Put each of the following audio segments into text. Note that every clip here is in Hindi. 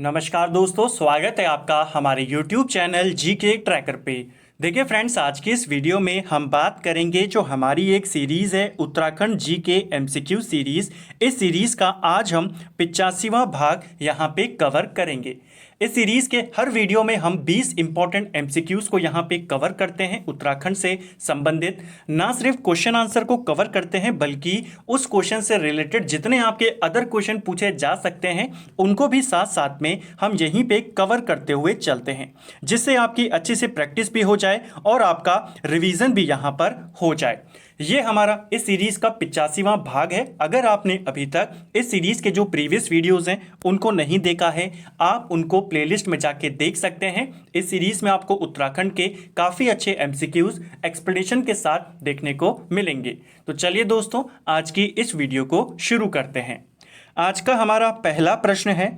नमस्कार दोस्तों, स्वागत है आपका हमारे YouTube चैनल जीके ट्रैकर पे। देखिए फ्रेंड्स, आज की इस वीडियो में हम बात करेंगे जो हमारी एक सीरीज़ है उत्तराखंड जीके एमसीक्यू सीरीज़। इस सीरीज़ का आज हम 85वां भाग यहाँ पे कवर करेंगे। इस सीरीज़ के हर वीडियो में हम 20 इंपॉर्टेंट एमसीक्यूज़ को यहाँ पे कवर करते हैं उत्तराखंड से संबंधित। ना सिर्फ क्वेश्चन आंसर को कवर करते हैं बल्कि उस क्वेश्चन से रिलेटेड जितने आपके अदर क्वेश्चन पूछे जा सकते हैं उनको भी साथ साथ में हम यहीं पे कवर करते हुए चलते हैं, जिससे आपकी अच्छी से प्रैक्टिस भी हो जाए और आपका रिवीजन भी यहाँ पर हो जाए। ये हमारा इस सीरीज़ का 85वां भाग है। अगर आपने अभी तक इस सीरीज़ के जो प्रीवियस वीडियोस हैं उनको नहीं देखा है, आप उनको प्लेलिस्ट में जाके देख सकते हैं। इस सीरीज़ में आपको उत्तराखंड के काफ़ी अच्छे एमसीक्यूज़ एक्सप्लेनेशन के साथ देखने को मिलेंगे। तो चलिए दोस्तों, आज की इस वीडियो को शुरू करते हैं। आज का हमारा पहला प्रश्न है,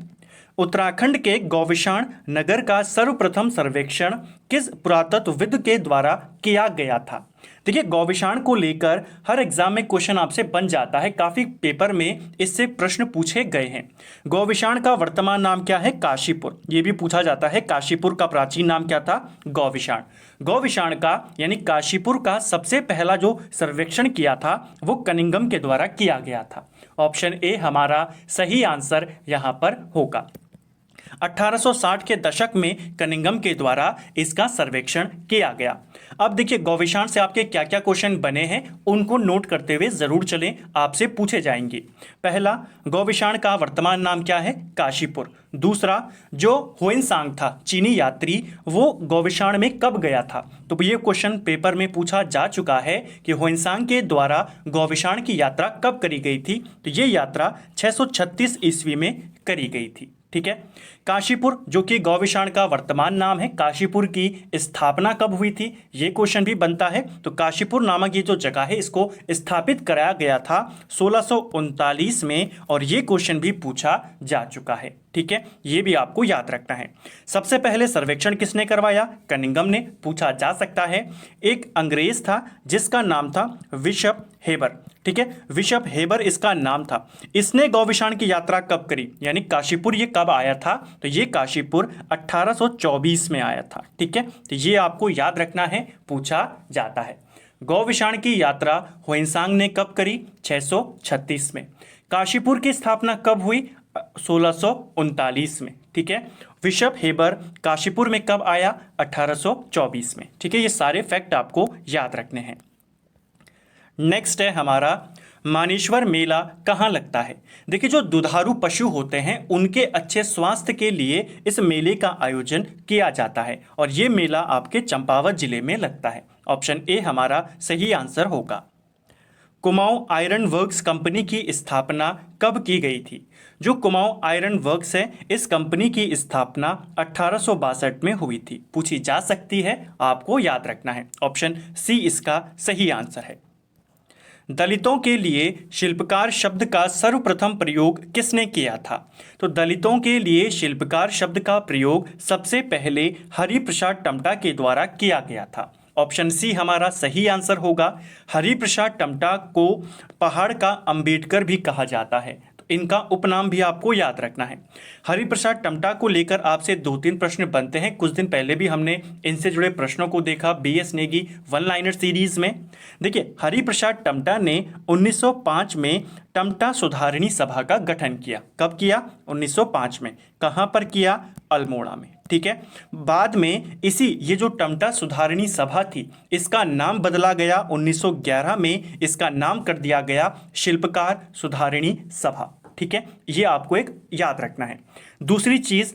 उत्तराखंड के गौविशाण नगर का सर्वप्रथम सर्वेक्षण किस पुरातत्वविद के द्वारा किया गया था? देखिए, गौविशाण को लेकर हर एग्जाम में क्वेश्चन आपसे बन जाता है, काफी पेपर में इससे प्रश्न पूछे गए हैं। गौविशाण का वर्तमान नाम क्या है? काशीपुर। ये भी पूछा जाता है, काशीपुर का प्राचीन नाम क्या था? गौविशाण। गौविशाण का यानी काशीपुर का सबसे पहला जो सर्वेक्षण किया था वो कनिंगम के द्वारा किया गया था। ऑप्शन ए हमारा सही आंसर यहाँ पर होगा। 1860 के दशक में कनिंगम के द्वारा इसका सर्वेक्षण किया गया। अब देखिए, गौविशाण से आपके क्या क्या क्वेश्चन बने हैं उनको नोट करते हुए जरूर चलें, आपसे पूछे जाएंगे। पहला, गौविशाण का वर्तमान नाम क्या है? काशीपुर। दूसरा, जो हुएनसांग था चीनी यात्री, वो गौविशाण में कब गया था? तो ये क्वेश्चन पेपर में पूछा जा चुका है कि हुएनसांग के द्वारा गौविशाण की यात्रा कब करी गई थी? तो ये यात्रा 636 ईस्वी में करी गई थी। ठीक है। काशीपुर जो कि गौविशाण का वर्तमान नाम है, काशीपुर की स्थापना कब हुई थी? ये क्वेश्चन भी बनता है। तो काशीपुर नामक ये जो जगह है इसको स्थापित कराया गया था 1639 में, और ये क्वेश्चन भी पूछा जा चुका है। ठीक है, ये भी आपको याद रखना है। सबसे पहले सर्वेक्षण किसने करवाया? कनिंगम ने। पूछा जा सकता है। एक अंग्रेज था जिसका नाम था बिशप हेबर। ठीक है, बिशप हेबर इसका नाम था। इसने गौविशाण की यात्रा कब करी, यानी काशीपुर ये कब आया था? तो ये काशीपुर 1824 में आया था। ठीक है, तो ये आपको याद रखना है, पूछा जाता है। गौविशाण की यात्रा हुएनसांग ने कब करी? 636 में। काशीपुर की स्थापना कब हुई? 1639 में। ठीक है, बिशप हेबर काशीपुर में कब आया? 1824 में। ठीक है, ये सारे फैक्ट आपको याद रखने हैं। नेक्स्ट है हमारा, मानेश्वर मेला कहाँ लगता है? देखिए, जो दुधारू पशु होते हैं उनके अच्छे स्वास्थ्य के लिए इस मेले का आयोजन किया जाता है, और ये मेला आपके चंपावत जिले में लगता है। ऑप्शन ए हमारा सही आंसर होगा। कुमाऊं आयरन वर्क्स कंपनी की स्थापना कब की गई थी? जो कुमाऊं आयरन वर्क्स है, इस कंपनी की स्थापना 1862 में हुई थी। पूछी जा सकती है, आपको याद रखना है। ऑप्शन सी इसका सही आंसर है। दलितों के लिए शिल्पकार शब्द का सर्वप्रथम प्रयोग किसने किया था? तो दलितों के लिए शिल्पकार शब्द का प्रयोग सबसे पहले हरिप्रसाद टमटा के द्वारा किया गया था। ऑप्शन सी हमारा सही आंसर होगा। हरिप्रसाद टमटा को पहाड़ का अंबेडकर भी कहा जाता है, तो इनका उपनाम भी आपको याद रखना है। हरिप्रसाद टमटा को लेकर आपसे 2-3 प्रश्न बनते हैं। कुछ दिन पहले भी हमने इनसे जुड़े प्रश्नों को देखा BS Negi one liner series में। देखिए, हरिप्रसाद टमटा ने 1905 में टमटा सुधारणी सभा का गठन किया। कब किया? 1905 में। कहाँ पर किया? अल्मोड़ा में। ठीक है, बाद में ये जो टमटा सुधारणी सभा थी इसका नाम बदला गया। 1911 में इसका नाम कर दिया गया शिल्पकार सुधारणी सभा। ठीक है, ये आपको एक याद रखना है। दूसरी चीज,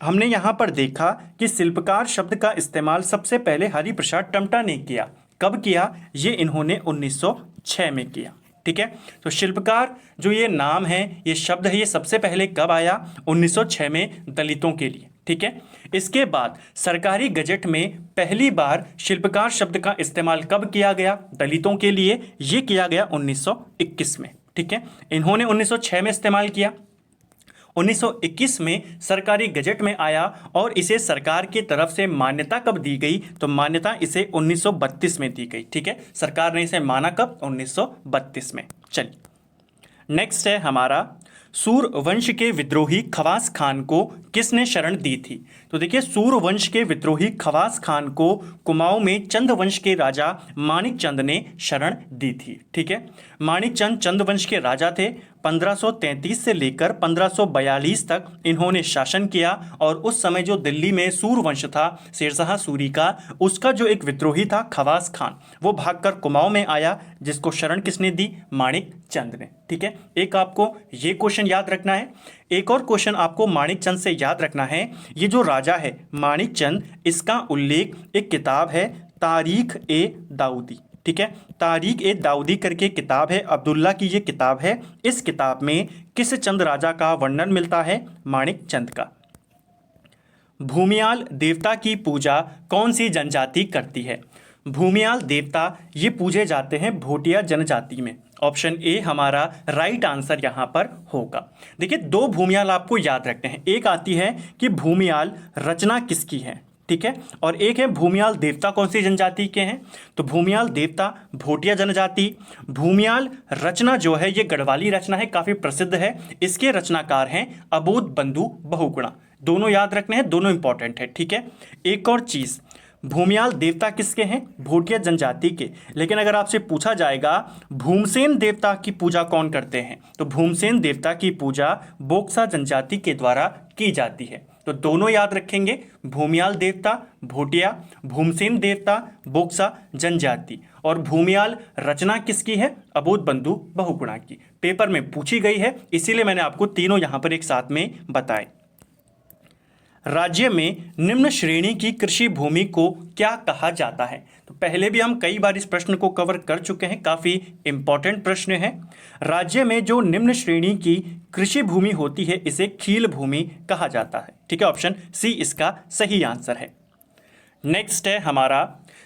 हमने यहाँ पर देखा कि शिल्पकार शब्द का इस्तेमाल सबसे पहले हरिप्रसाद टमटा ने किया। कब किया? ये इन्होंने 1906 में किया। ठीक है, तो शिल्पकार जो ये नाम है, ये शब्द है, ये सबसे पहले कब आया? 1906 में दलितों के लिए। ठीक है, इसके बाद सरकारी गजट में पहली बार शिल्पकार शब्द का इस्तेमाल कब किया गया? दलितों के लिए। ये किया गया 1921 में। ठीक है, इन्होंने 1906 में इस्तेमाल किया। 1921 में सरकारी गजट में आया, और इसे सरकार की तरफ से मान्यता कब दी गई? तो मान्यता इसे 1932 में दी गई। ठीक है, सरकार ने इसे माना कब? 1932 में। चलिए, नेक्स्ट है हमारा, सूर वंश के विद्रोही खवास खान को किसने शरण दी थी? तो देखिए, सूर्यवंश के विद्रोही खवास खान को कुमाऊं में चंद वंश के राजा मानिक चंद ने शरण दी थी। ठीक है, मानिक चंद चंद वंश के राजा थे। 1533 से लेकर 1542 तक इन्होंने शासन किया और उस समय जो दिल्ली में सूर्यवंश था, शेरशाह सूरी का, उसका जो एक विद्रोही था खवास खान, वो भागकर कुमाऊं में आया, जिसको शरण किसने दी? मानिक चंद ने। ठीक है, एक आपको ये क्वेश्चन याद रखना है। एक और क्वेश्चन आपको मानिक चंद से याद रखना है। ये जो राजा है मानिक चंद, इसका उल्लेख एक किताब है तारीख ए दाऊदी। ठीक है, तारीख ए दाऊदी करके किताब है, अब्दुल्ला की ये किताब है। इस किताब में किस चंद राजा का वर्णन मिलता है? मानिक चंद का। भूमियाल देवता की पूजा कौन सी जनजाति करती है? भूमियाल देवता ये पूजे जाते हैं भोटिया जनजाति में। ऑप्शन ए हमारा राइट आंसर यहाँ पर होगा। देखिए, दो भूमियाल आपको याद रखते हैं। एक आती है कि भूमियाल रचना किसकी है, ठीक है, और एक है भूमियाल देवता कौन सी जनजाति के हैं। तो भूमियाल देवता भोटिया जनजाति, भूमियाल रचना जो है ये गढ़वाली रचना है, काफ़ी प्रसिद्ध है। इसके रचनाकार हैं अबोध बंधु बहुगुणा। दोनों याद रखने हैं, दोनों इंपॉर्टेंट है। ठीक है, एक और चीज़, भूमियाल देवता किसके हैं? भोटिया जनजाति के। लेकिन अगर आपसे पूछा जाएगा भूमसेन देवता की पूजा कौन करते हैं, तो भूमसेन देवता की पूजा बोक्सा जनजाति के द्वारा की जाती है। तो दोनों याद रखेंगे, भूमियाल देवता भोटिया, भूमसेन देवता बोक्सा जनजाति। और भूमियाल रचना किसकी है? अबोध बंधु बहुगुणा की। पेपर में पूछी गई है, इसीलिए मैंने आपको तीनों यहाँ पर एक साथ में बताए। राज्य में निम्न श्रेणी की कृषि भूमि को क्या कहा जाता है? तो पहले भी हम कई बार इस प्रश्न को कवर कर चुके हैं, काफ़ी इंपॉर्टेंट प्रश्न है। राज्य में जो निम्न श्रेणी की कृषि भूमि होती है, इसे खील भूमि कहा जाता है। ठीक है, ऑप्शन सी इसका सही आंसर है। नेक्स्ट है हमारा,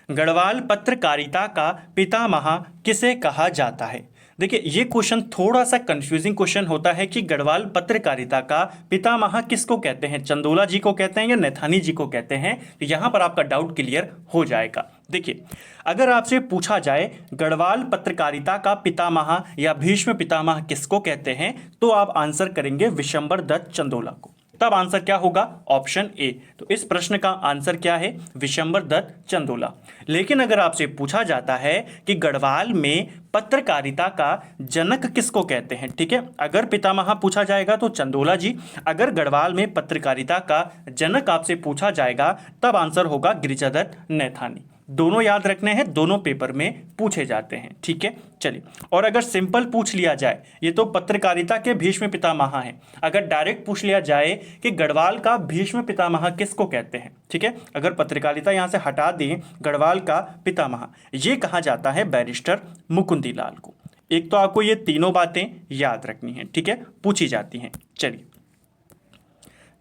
गढ़वाल पत्रकारिता का पितामह किसे कहा जाता है? देखिए, ये क्वेश्चन थोड़ा सा कंफ्यूजिंग क्वेश्चन होता है कि गढ़वाल पत्रकारिता का पितामह किसको कहते हैं, चंदोला जी को कहते हैं या नैथानी जी को कहते हैं? तो यहाँ पर आपका डाउट क्लियर हो जाएगा। देखिए, अगर आपसे पूछा जाए गढ़वाल पत्रकारिता का पितामह या भीष्म पितामह किसको कहते हैं, तो आप आंसर करेंगे विशंबर दत्त चंदोला को। तब आंसर क्या होगा? Option A. तो इस प्रश्न का आंसर क्या है? विशंबर दत्त चंदोला। लेकिन अगर आपसे पूछा जाता है कि गढ़वाल में पत्रकारिता का जनक किसको कहते हैं, ठीक है, अगर पितामह पूछा जाएगा तो चंदोला जी, अगर गढ़वाल में पत्रकारिता का जनक आपसे पूछा जाएगा तब आंसर होगा गिरिजादत्त नैथानी। दोनों याद रखने हैं, दोनों पेपर में पूछे जाते हैं। ठीक है, चलिए। और अगर सिंपल पूछ लिया जाए, ये तो पत्रकारिता के भीष्म पितामह हैं, अगर डायरेक्ट पूछ लिया जाए कि गढ़वाल का भीष्म पितामह किसको कहते हैं, ठीक है, अगर पत्रकारिता यहाँ से हटा दें, गढ़वाल का पितामह ये कहा जाता है बैरिस्टर मुकुंदीलाल को। एक तो आपको ये तीनों बातें याद रखनी है, ठीक है, पूछी जाती हैं। चलिए,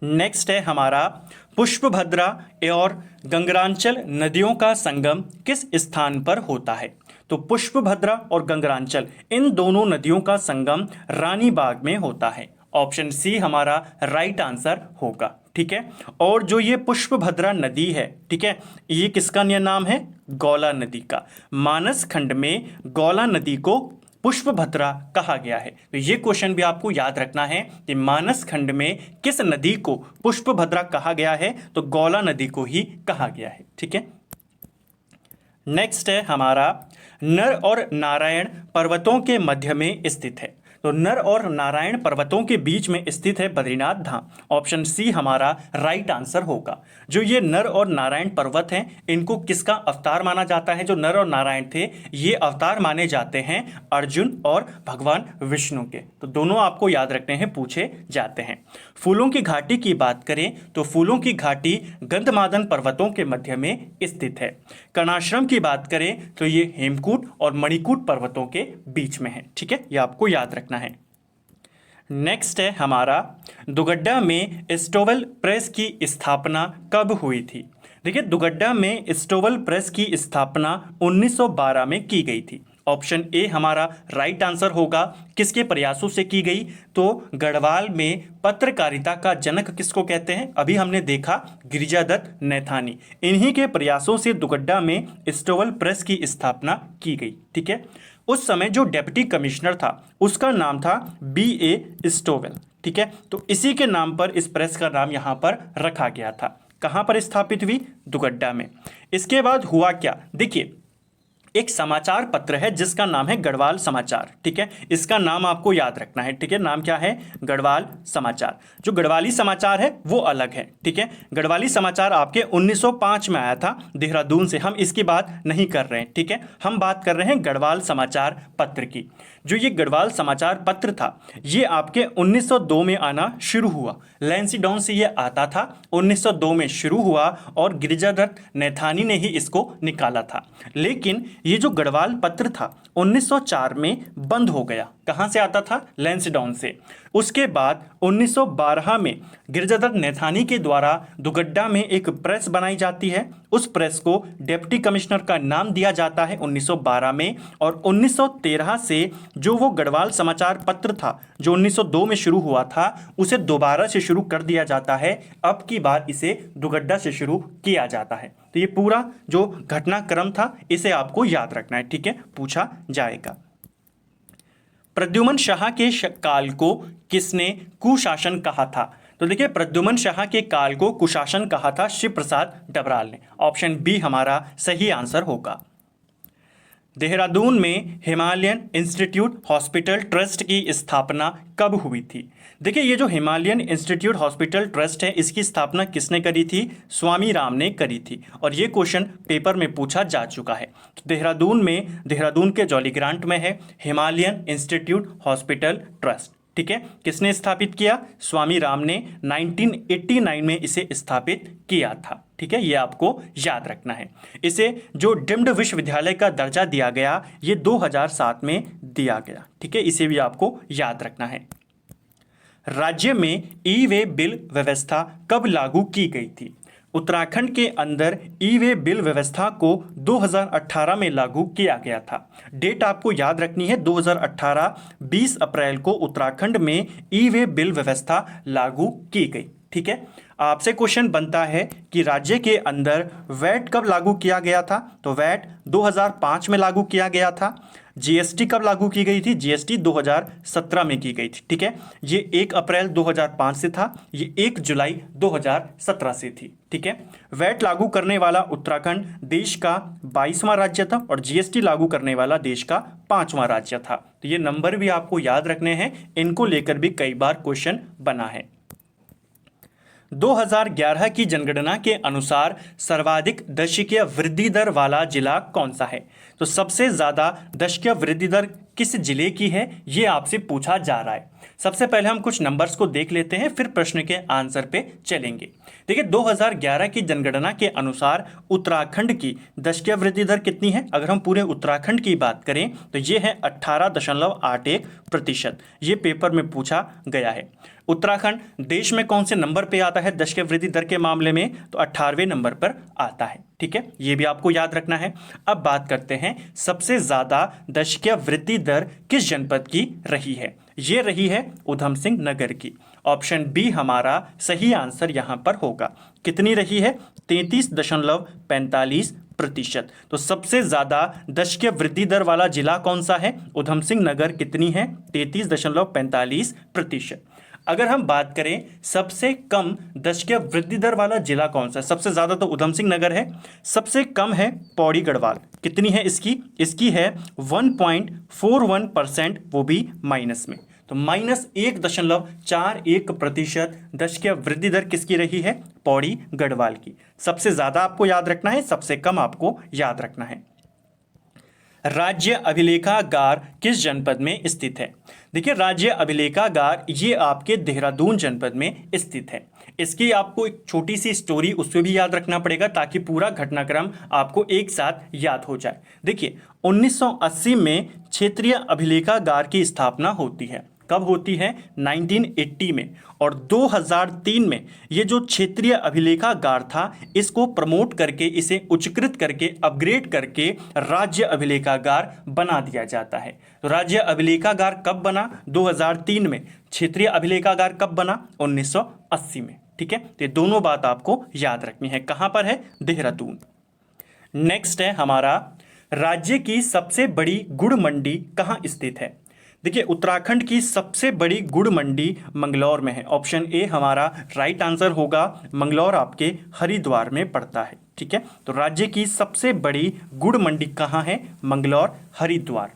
नेक्स्ट है हमारा, पुष्पभद्रा और गंगरांचल नदियों का संगम किस स्थान पर होता है? तो पुष्पभद्रा और गंगरांचल इन दोनों नदियों का संगम रानीबाग में होता है। ऑप्शन सी हमारा राइट आंसर होगा। ठीक है, और जो ये पुष्पभद्रा नदी है, ठीक है, ये किसका नाम है? गौला नदी का। मानस खंड में गौला नदी को पुष्पभद्रा कहा गया है। तो ये क्वेश्चन भी आपको याद रखना है कि मानस खंड में किस नदी को पुष्पभद्रा कहा गया है? तो गौला नदी को ही कहा गया है। ठीक है, नेक्स्ट है हमारा, नर और नारायण पर्वतों के मध्य में स्थित है। तो नर और नारायण पर्वतों के बीच में स्थित है बद्रीनाथ धाम। ऑप्शन सी हमारा राइट आंसर होगा। जो ये नर और नारायण पर्वत हैं, इनको किसका अवतार माना जाता है? जो नर और नारायण थे, ये अवतार माने जाते हैं अर्जुन और भगवान विष्णु के। तो दोनों आपको याद रखने हैं, पूछे जाते हैं। फूलों की घाटी की बात करें तो फूलों की घाटी गंधमादन पर्वतों के मध्य में स्थित है। कर्णाश्रम की बात करें तो ये हेमकूट और मणिकूट पर्वतों के बीच में है। ठीक है, ये आपको याद रखना है। नेक्स्ट है हमारा, दुगड्डा में स्टोवल प्रेस की स्थापना कब हुई थी? देखिए, दुगड्डा में स्टोवल प्रेस की स्थापना 1912 में की गई थी। ऑप्शन ए हमारा राइट आंसर होगा। किसके प्रयासों से की गई? तो गढ़वाल में पत्रकारिता का जनक किसको कहते हैं? अभी हमने देखा गिरिजादत्त नैथानी। इन्हीं के प्रयासों से दुगड्डा में स्टोवल प्रेस की स्थापना की गई। ठीक है, उस समय जो डेप्यूटी कमिश्नर था उसका नाम था B.A. स्टोवेल। ठीक है, तो इसी के नाम पर इस प्रेस का नाम यहाँ पर रखा गया था। कहाँ पर स्थापित हुई? दुगड्डा में। इसके बाद हुआ क्या, देखिए एक समाचार पत्र है जिसका नाम है गढ़वाल समाचार। ठीक है, इसका नाम आपको याद रखना है। ठीक है, नाम क्या है? गढ़वाल समाचार। जो गढ़वाली समाचार है वो अलग है। ठीक है, गढ़वाली समाचार आपके 1905 में आया था देहरादून से, हम इसकी बात नहीं कर रहे हैं। ठीक है, हम बात कर रहे हैं गढ़वाल समाचार पत्र की। जो ये गढ़वाल समाचार पत्र था ये आपके 1902 में आना शुरू हुआ। लैंसीडाउन से ये आता था, 1902 में शुरू हुआ और गिरिजादत्त नैथानी ने ही इसको निकाला था। लेकिन ये जो गढ़वाल पत्र था 1904 में बंद हो गया। कहाँ से आता था? लैंसडाउन से। उसके बाद 1912 में गिरिजादत्त नैथानी के द्वारा दुगड्डा में एक प्रेस बनाई जाती है। उस प्रेस को डिप्टी कमिश्नर का नाम दिया जाता है 1912 में, और 1913 से जो वो गढ़वाल समाचार पत्र था जो 1902 में शुरू हुआ था उसे दोबारा से शुरू कर दिया जाता है। अब की बार इसे दुगड्डा से शुरू किया जाता है। तो ये पूरा जो घटनाक्रम था इसे आपको याद रखना है। ठीक है, पूछा जाएगा। प्रद्युमन शाह के काल को किसने कुशासन कहा था? तो देखिए प्रद्युमन शाह के काल को कुशासन कहा था शिव प्रसाद डबराल ने। ऑप्शन बी हमारा सही आंसर होगा। देहरादून में हिमालयन इंस्टीट्यूट हॉस्पिटल ट्रस्ट की स्थापना कब हुई थी? देखिए ये जो हिमालयन इंस्टीट्यूट हॉस्पिटल ट्रस्ट है इसकी स्थापना किसने करी थी? स्वामी राम ने करी थी, और ये क्वेश्चन पेपर में पूछा जा चुका है। तो देहरादून के जॉली ग्रांट में है हिमालयन इंस्टीट्यूट हॉस्पिटल ट्रस्ट। ठीक है, किसने स्थापित किया? स्वामी राम ने 1989 में इसे स्थापित किया था। ठीक है, ये आपको याद रखना है। इसे जो डीम्ड विश्वविद्यालय का दर्जा दिया गया ये 2007 में दिया गया। ठीक है, इसे भी आपको याद रखना है। राज्य में ई वे बिल व्यवस्था कब लागू की गई थी? उत्तराखंड के अंदर ई वे बिल व्यवस्था को 2018 में लागू किया गया था। डेट आपको याद रखनी है 2018, 20 अप्रैल को उत्तराखंड में ई वे बिल व्यवस्था लागू की गई। ठीक है, आपसे क्वेश्चन बनता है कि राज्य के अंदर वैट कब लागू किया गया था? तो वैट 2005 में लागू किया गया था। जीएसटी कब लागू की गई थी? जीएसटी 2017 में की गई थी। ठीक है, ये 1 अप्रैल 2005 से था, ये 1 जुलाई 2017 से थी। ठीक है, वैट लागू करने वाला उत्तराखंड देश का 22वां राज्य था और जीएसटी लागू करने वाला देश का 5वां राज्य था। तो ये नंबर भी आपको याद रखने हैं, इनको लेकर भी कई बार क्वेश्चन बना है। 2011 की जनगणना के अनुसार सर्वाधिक दशकीय वृद्धि दर वाला जिला कौन सा है? तो सबसे ज्यादा दशकीय वृद्धि दर किस जिले की है ये आपसे पूछा जा रहा है। सबसे पहले हम कुछ नंबर्स को देख लेते हैं फिर प्रश्न के आंसर पे चलेंगे। देखिए 2011 की जनगणना के अनुसार उत्तराखंड की दशकीय वृद्धि दर कितनी है? अगर हम पूरे उत्तराखंड की बात करें तो ये है 18.81%। ये पेपर में पूछा गया है। उत्तराखंड देश में कौन से नंबर पे आता है दशकीय वृद्धि दर के मामले में? तो 18वें नंबर पर आता है। ठीक है, ये भी आपको याद रखना है। अब बात करते हैं सबसे ज्यादा दशकीय वृद्धि दर किस जनपद की रही है? ये रही है उधम सिंह नगर की। ऑप्शन बी हमारा सही आंसर यहां पर होगा। कितनी रही है? 33.45%। तो सबसे ज्यादा दशकीय वृद्धि दर वाला जिला कौन सा है? उधम सिंह नगर। कितनी है? 33.45%। अगर हम बात करें सबसे कम दशकीय वृद्धि दर वाला जिला कौन सा है? सबसे ज्यादा तो उधम सिंह नगर है, सबसे कम है पौड़ी गढ़वाल। कितनी है इसकी? इसकी है 1.41%, वो भी माइनस में। तो -1.41% दशकीय वृद्धि दर किसकी रही है? पौड़ी गढ़वाल की। सबसे ज्यादा आपको याद रखना है, सबसे कम आपको याद रखना है। राज्य अभिलेखागार किस जनपद में स्थित है? देखिए राज्य अभिलेखागार ये आपके देहरादून जनपद में स्थित है। इसकी आपको एक छोटी सी स्टोरी उससे भी याद रखना पड़ेगा ताकि पूरा घटनाक्रम आपको एक साथ याद हो जाए। देखिए 1980 में क्षेत्रीय अभिलेखागार की स्थापना होती है। कब होती है? 1980 में। और 2003 में ये जो क्षेत्रीय अभिलेखागार था इसको प्रमोट करके, इसे उच्चकृत करके, अपग्रेड करके राज्य अभिलेखागार बना दिया जाता है। तो राज्य अभिलेखागार कब बना? 2003 में। क्षेत्रीय अभिलेखागार कब बना? 1980 में। ठीक है, तो ये दोनों बात आपको याद रखनी है। कहां पर है? देहरादून। नेक्स्ट है हमारा राज्य की सबसे बड़ी गुड़ मंडी कहां स्थित है? देखिए उत्तराखंड की सबसे बड़ी गुड़ मंडी मंगलौर में है। ऑप्शन ए हमारा राइट आंसर होगा। मंगलौर आपके हरिद्वार में पड़ता है। ठीक है, तो राज्य की सबसे बड़ी गुड़ मंडी कहाँ है? मंगलौर, हरिद्वार।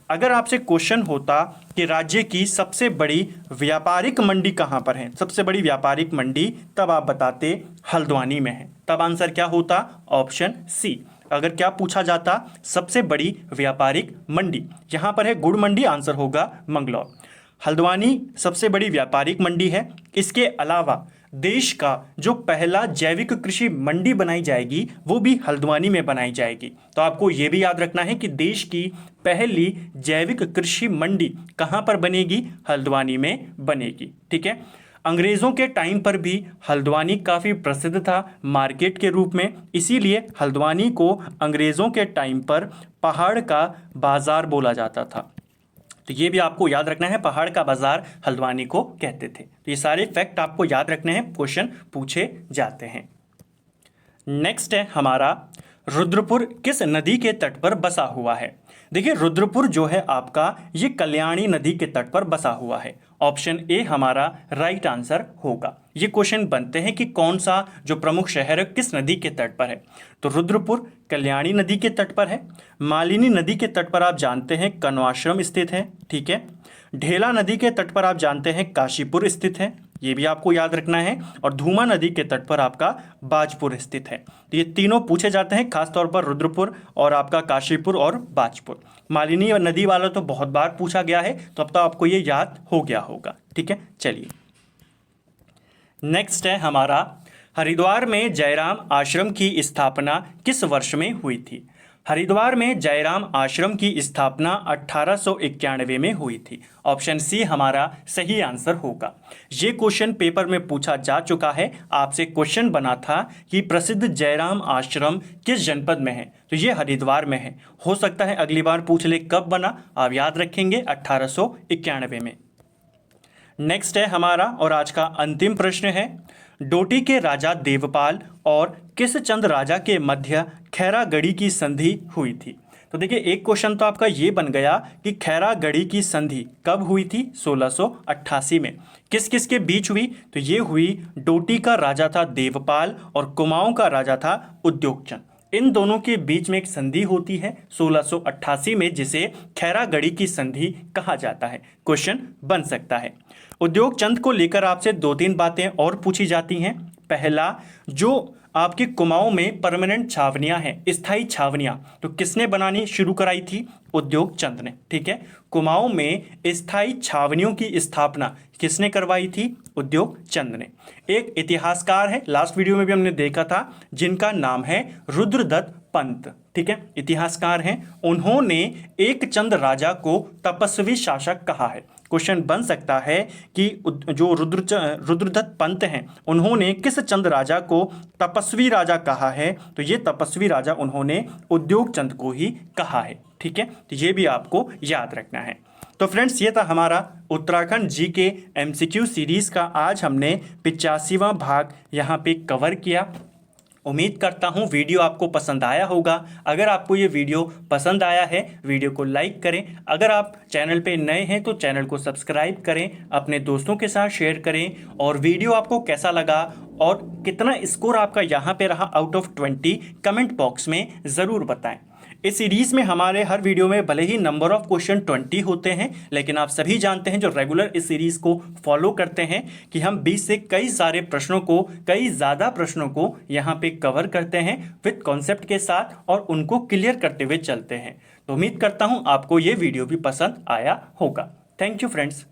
अगर आपसे क्वेश्चन होता कि राज्य की सबसे बड़ी व्यापारिक मंडी कहाँ पर है, सबसे बड़ी व्यापारिक मंडी, तब आप बताते हल्द्वानी में है। तब आंसर क्या होता? Option C. अगर क्या पूछा जाता सबसे बड़ी व्यापारिक मंडी, यहाँ पर है गुड़ मंडी, आंसर होगा मंगलौर। हल्द्वानी सबसे बड़ी व्यापारिक मंडी है। इसके अलावा देश का जो पहला जैविक कृषि मंडी बनाई जाएगी वो भी हल्द्वानी में बनाई जाएगी। तो आपको ये भी याद रखना है कि देश की पहली जैविक कृषि मंडी कहाँ पर बनेगी? हल्द्वानी में बनेगी। ठीक है, अंग्रेज़ों के टाइम पर भी हल्द्वानी काफ़ी प्रसिद्ध था मार्केट के रूप में, इसीलिए हल्द्वानी को अंग्रेज़ों के टाइम पर पहाड़ का बाज़ार बोला जाता था। तो ये भी आपको याद रखना है, पहाड़ का बाजार हल्द्वानी को कहते थे। तो ये सारे फैक्ट आपको याद रखने हैं, क्वेश्चन पूछे जाते हैं। नेक्स्ट है हमारा, रुद्रपुर किस नदी के तट पर बसा हुआ है? देखिए रुद्रपुर जो है आपका, ये कल्याणी नदी के तट पर बसा हुआ है। ऑप्शन ए हमारा राइट आंसर होगा। ये क्वेश्चन बनते हैं कि कौन सा जो प्रमुख शहर है किस नदी के तट पर है, तो रुद्रपुर कल्याणी नदी के तट पर है। मालिनी नदी के तट पर आप जानते हैं कण्वाश्रम स्थित है। ठीक है, ढेला नदी के तट पर आप जानते हैं काशीपुर स्थित है, ये भी आपको याद रखना है। और धूमा नदी के तट पर आपका बाजपुर स्थित है। तो ये तीनों पूछे जाते हैं, खासतौर पर रुद्रपुर और आपका काशीपुर और बाजपुर। मालिनी नदी वाला तो बहुत बार पूछा गया है, तो अब तो आपको ये याद हो गया होगा। ठीक है, चलिए नेक्स्ट है हमारा, हरिद्वार में जयराम आश्रम की स्थापना किस वर्ष में हुई थी? हरिद्वार में जयराम आश्रम की स्थापना 1891 में हुई थी। ऑप्शन सी हमारा सही आंसर होगा। ये क्वेश्चन पेपर में पूछा जा चुका है। आपसे क्वेश्चन बना था कि प्रसिद्ध जयराम आश्रम किस जनपद में है, तो ये हरिद्वार में है। हो सकता है अगली बार पूछ ले कब बना, आप याद रखेंगे 1891 में। नेक्स्ट है हमारा और आज का अंतिम प्रश्न है, डोटी के राजा देवपाल और किस चंद राजा के मध्य खैरागढ़ी की संधि हुई थी? तो देखिए एक क्वेश्चन तो आपका ये बन गया कि खैरागढ़ी की संधि कब हुई थी? 1688 में। किस किस के बीच हुई? तो ये हुई, डोटी का राजा था देवपाल और कुमाऊं का राजा था उद्योगचंद। इन दोनों के बीच में एक संधि होती है 1688 में, जिसे खैरागढ़ी की संधि कहा जाता है। क्वेश्चन बन सकता है। उद्योगचंद को लेकर आपसे 2-3 बातें और पूछी जाती हैं। पहला, जो आपकी कुमाऊं में परमानेंट छावनियां हैं, स्थायी छावनियां, तो किसने बनानी शुरू कराई थी? उद्योगचंद ने। ठीक है, कुमाऊं में स्थायी छावनियों की स्थापना किसने करवाई थी? उद्योगचंद ने। एक इतिहासकार है, लास्ट वीडियो में भी हमने देखा था, जिनका नाम है रुद्रदत्त पंत। ठीक है, इतिहासकार हैं। उन्होंने एक चंद राजा को तपस्वी शासक कहा है। क्वेश्चन बन सकता है कि जो रुद्रदत्त पंत हैं, उन्होंने किस चंद राजा को तपस्वी राजा कहा है? तो ये तपस्वी राजा उन्होंने उद्योगचंद को ही कहा है। ठीक है, तो ये भी आपको याद रखना है। तो फ्रेंड्स, ये था हमारा उत्तराखंड जीके एमसीक्यू सीरीज़ का आज हमने 85वां भाग यहाँ पे कवर किया। उम्मीद करता हूँ वीडियो आपको पसंद आया होगा। अगर आपको ये वीडियो पसंद आया है, वीडियो को लाइक करें। अगर आप चैनल पे नए हैं तो चैनल को सब्सक्राइब करें, अपने दोस्तों के साथ शेयर करें। और वीडियो आपको कैसा लगा और कितना स्कोर आपका यहाँ पे रहा आउट ऑफ 20, कमेंट बॉक्स में ज़रूर बताएं। इस सीरीज़ में हमारे हर वीडियो में भले ही नंबर ऑफ क्वेश्चन 20 होते हैं, लेकिन आप सभी जानते हैं जो रेगुलर इस सीरीज़ को फॉलो करते हैं कि हम 20 से कई सारे प्रश्नों को, कई ज़्यादा प्रश्नों को यहाँ पे कवर करते हैं विद कॉन्सेप्ट के साथ और उनको क्लियर करते हुए चलते हैं। तो उम्मीद करता हूँ आपको ये वीडियो भी पसंद आया होगा। Thank you friends.